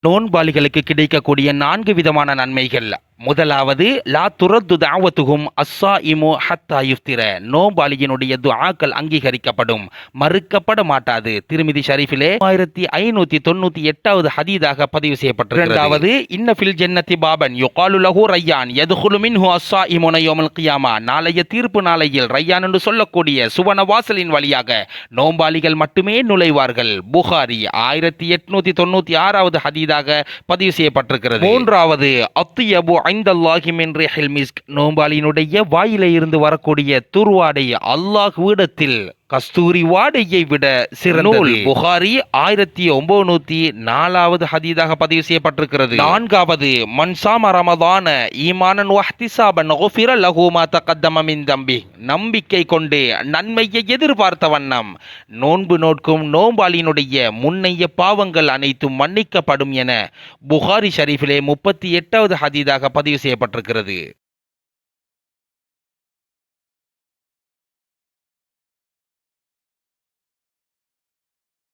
நோன்பாளிகளுக்கு கிடைக்கக்கூடிய 4 விதமான நன்மைகள். முதலாவது, லா துரத்து தாவத்துகும் அஸ்ஸாயிமு ஹத்தா யுஃப்திர. நோன்பாளியினுடைய துஆக்கள் அங்கீகரிக்கப்படும், மறுக்கப்பட மாட்டாது. திருமிதி ஷரீஃபிலே 1598வது ஹதீதாக பதிவு செய்யப்பட்டிருக்கிறது. இரண்டாவது, இன்ன ஃபில் ஜன்னதி பாபன் யுகாலு லஹு ரய்யான் யதுகுலு மின்ஹு அஸ்ஸாயிமுன யௌமல் கியாமா. நாளைய தீர்ப்பு நாளையில் ரய்யான் என்று சொல்லக்கூடிய சுவன வாசலின் வழியாக நோன்பாளிகள் மட்டுமே நுழைவார்கள். புகாரி 1896வது ஹதீதாக பதிவு செய்யப்பட்டிருக்கிறது. மூன்றாவது, அத்தியபு ஐந்தல்லாஹி மின் ரிஹில் மிஸ்க். நோன்பாளியினுடைய வாயிலே இருந்து வரக்கூடிய துர்வாடை அல்லாஹ்விடத்தில் கஸ்தூரி வாடையை விட சிறந்தது. புகாரி 1904வது ஹதீதாக பதிவு செய்யப்பட்டிருக்கிறது. நான்காவது, மன்சாம ரமதான ஈமானன் வஹ்திசாபன் குஃபிர லஹு மா தகத்தம மின் தம்பி. நம்பிக்கை கொண்டு நன்மையை எதிர்பார்த்த வண்ணம் நோன்பு நோட்கும் நோன்பாளியினுடைய முன்னைய பாவங்கள் அனைத்தும் மன்னிக்கப்படும் என புகாரி ஷரீஃபிலே 38வது ஹதீதாக பதிவு செய்யப்பட்டிருக்கிறது.